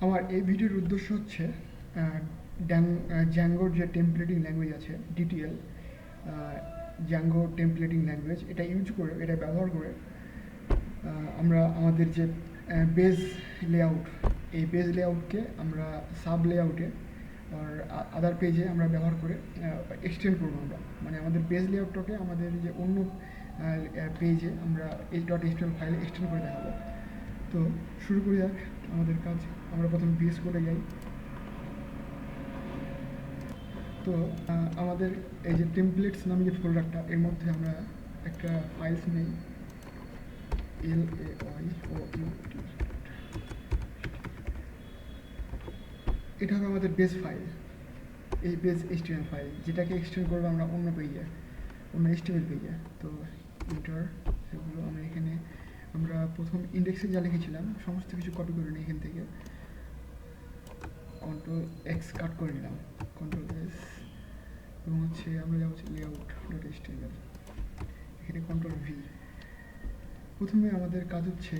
আমার এই ভিডিওর উদ্দেশ্য হচ্ছে জ্যাঙ্গোর যে টেমপ্লেটিং ল্যাঙ্গুয়েজ আছে ডিটিএল, জ্যাঙ্গো টেমপ্লেটিং ল্যাঙ্গুয়েজ, এটা ইউজ করে, এটা ব্যবহার করে আমরা আমাদের যে বেজ লেআউট, এই বেজ লেআউটকে আমরা সাব লেআউটে আর আদার পেজে আমরা ব্যবহার করে এক্সটেন্ড করবো। আমরা মানে আমাদের বেজ লেআউটটাকে আমাদের যে অন্য পেজে আমরা এইচ.html ফাইলে এক্সটেন্ড করে দেখাবো। তো শুরু করি যাক আমাদের কাজ। আমরা প্রথমে VS কোডে যাই। তো আমাদের এই যে টেমপ্লেটস নামে যে ফোল্ডারটা, এর মধ্যে আমরা একটা ফাইলস নেই, LAYOUT। এটা হবে আমাদের বেস ফাইল, এই বেস HTML ফাইল, যেটাকে এক্সটেন্ড করবো আমরা অন্য পেজে, অন্য HTML পেজে। তো ইন্টার এগুলো আমরা প্রথম ইন্ডেক্সে যা লিখেছিলাম সমস্ত কিছু কপি করে নিই এখান থেকে, Ctrl+X কাট করে নিলাম, Ctrl+S, এবং আমরা যাবো layout.html, এখানে Ctrl+V। প্রথমে আমাদের কাজ হচ্ছে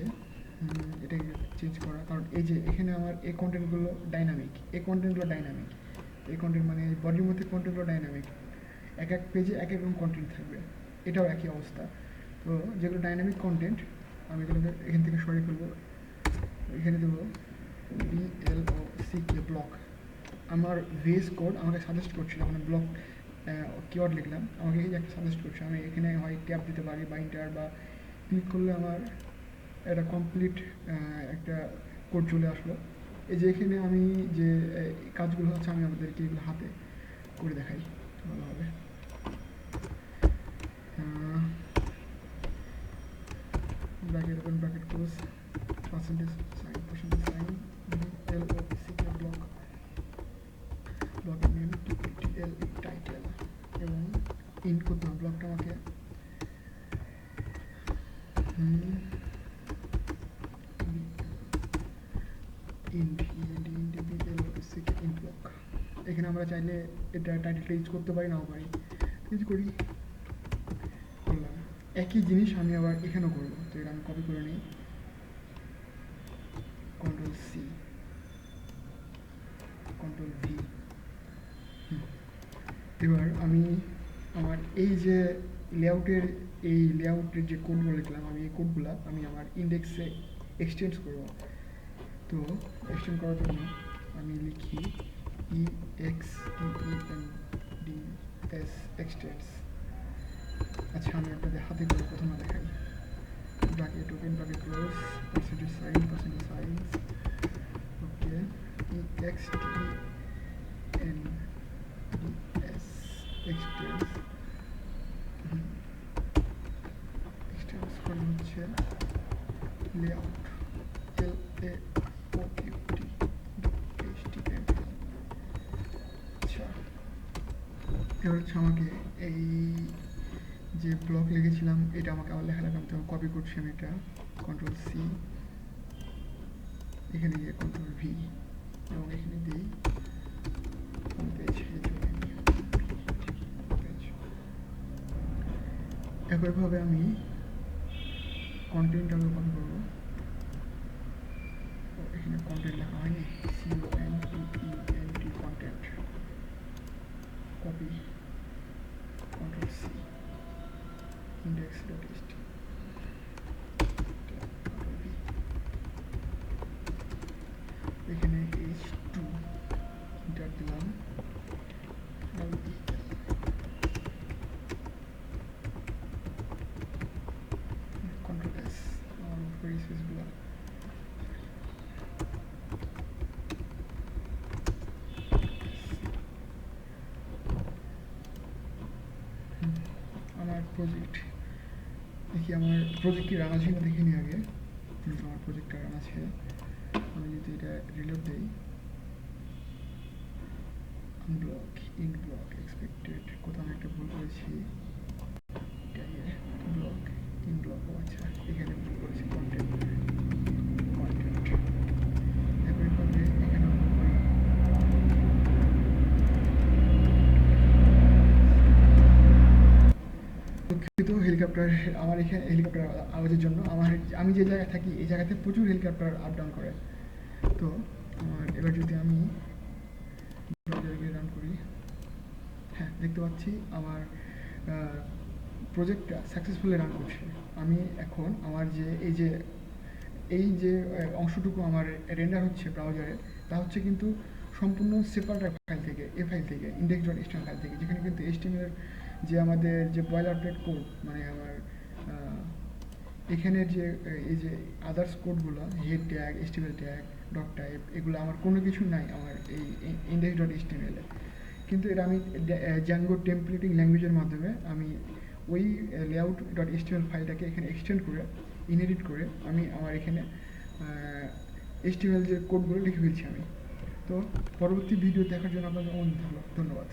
এটাকে চেঞ্জ করা, কারণ এই যে এখানে আমার এই কন্টেন্টগুলো ডাইনামিক, এই কন্টেন্ট মানে বডির মধ্যে কন্টেন্টগুলো ডাইনামিক, এক এক পেজে এক এক রকম কন্টেন্ট থাকবে, এটাও একই অবস্থা। তো যেগুলো ডাইনামিক কন্টেন্ট আমি এগুলোকে এখান থেকে সরিয়ে ফেলবো, এখানে দেবো BLOCK ব্লক। আমার VS কোড আমাকে সাজেস্ট করছিল, মানে ব্লক কিওয়ার্ড লিখলাম, আমাকে এই যে একটা সাজেস্ট করছে, আমি এখানে হয় ট্যাব দিতে পারি বা ইন্টার, বা ক্লিক করলে আমার একটা কমপ্লিট একটা কোড চলে আসলো। এই যে এখানে আমি যে কাজগুলো হচ্ছে আমি আমাদেরকে এগুলো হাতে করে দেখাই ভালো হবে। Bracket open bracket close, percentage sign BLOCK block, ব্লকের নেম TTL টাইটেল, এবং ইন্ট করতে হবে ব্লকটা আমাকে ইন্ট ব্লক। এখানে আমরা চাইলে এটা টাইটেলটা ইউজ করতে পারি, নাও পারি, ইউজ করি, করলাম। একই জিনিস আমি আবার এখানেও করবো। তো এটা আমি কপি করে নিই, Ctrl+C, Ctrl+V। এবার আমি আমার এই যে লেআউটের যে কোডগুলো লিখলাম, আমি এই কোডগুলো আমি আমার ইন্ডেক্সে এক্সটেন্ড করবো। তো এক্সটেন্ড করার জন্য আমি লিখি EXTENDS এক্সটেন্ডস। আচ্ছা, আমি আপনাদের হাতে করে প্রথমে দেখাই। Bracket open bracket close, percentage sign okay, EXTENDS extends করে হচ্ছে লেআউট, LAOUT.html। আচ্ছা, এবার হচ্ছে আমাকে এই যে ব্লক লিখেছিলাম এটা আমাকে আবার লেখা লাগবে, তো কপি করছি আমি এটা, Ctrl+C, এখানে গিয়ে Ctrl+V, এবং এখানে দিই পেজ। একইভাবে আমি কন্টেন্ট আরও কপি করবো। এখানে কন্টেন্ট লেখা হয়নি, CONTENT, content, copy, Ctrl+C, index.html, এখানে H2 ইন্টার দিলাম, Ctrl+S, আমার স্পেসগুলো আমার প্রজেক্ট দেখি, আমার প্রজেক্ট কি রান আছে না দেখে নিই আগে। আমার প্রজেক্টটা রান আছে, আমি যদি এটা রিলোড দিই, আনব্লক, ইন ব্লক, এক্সপেক্টেড, কোথাও আমি একটা ভুল করেছি, ব্লক, ইন ব্লক, আচ্ছা এখানে ভুল করেছি, কন্টেন্ট, একইভাবে এখানে দুঃখিত হেলিকপ্টার, আমার এখানে হেলিকপ্টার আওয়াজের জন্য আমি যে জায়গায় থাকি এই জায়গাতে প্রচুর হেলিকপ্টার আপ ডাউন করে। তো আমার এবার যদি আমি ব্রাউজারে গিয়ে রান করি, হ্যাঁ দেখতে পাচ্ছি আমার প্রজেক্টটা সাকসেসফুলি রান করছে। আমি এখন আমার যে এই যে অংশটুকু আমার রেন্ডার হচ্ছে ব্রাউজারে, তা হচ্ছে কিন্তু সম্পূর্ণ সেপারেট ফাইল থেকে, এ ফাইল থেকে, ইন্ডেক্স ডট এচটিএমএল ফাইল থেকে, যেখানে কিন্তু এইচটিএমএল যে আমাদের যে বয়লার প্লেট কোড, মানে আমার এখানের যে এই যে আদার্স কোডগুলো, head tag, HTML tag, dot type, এগুলো আমার কোনো কিছু নাই আমার এই ইন্ডেক্স ডট এইচটিএমএলে। কিন্তু এটা আমি জ্যাঙ্গো টেমপ্লেটিং ল্যাঙ্গুয়েজের মাধ্যমে আমি ওই লেআউট ডট এইচটিএমএল ফাইলটাকে এখানে এক্সটেন্ড করে, ইনহেরিট করে আমি আমার এখানে এইচটিএমএল যে কোডগুলো লিখে ফেলছি আমি। তো পরবর্তী ভিডিও দেখার জন্য আপনাদের অনেক ধন্যবাদ।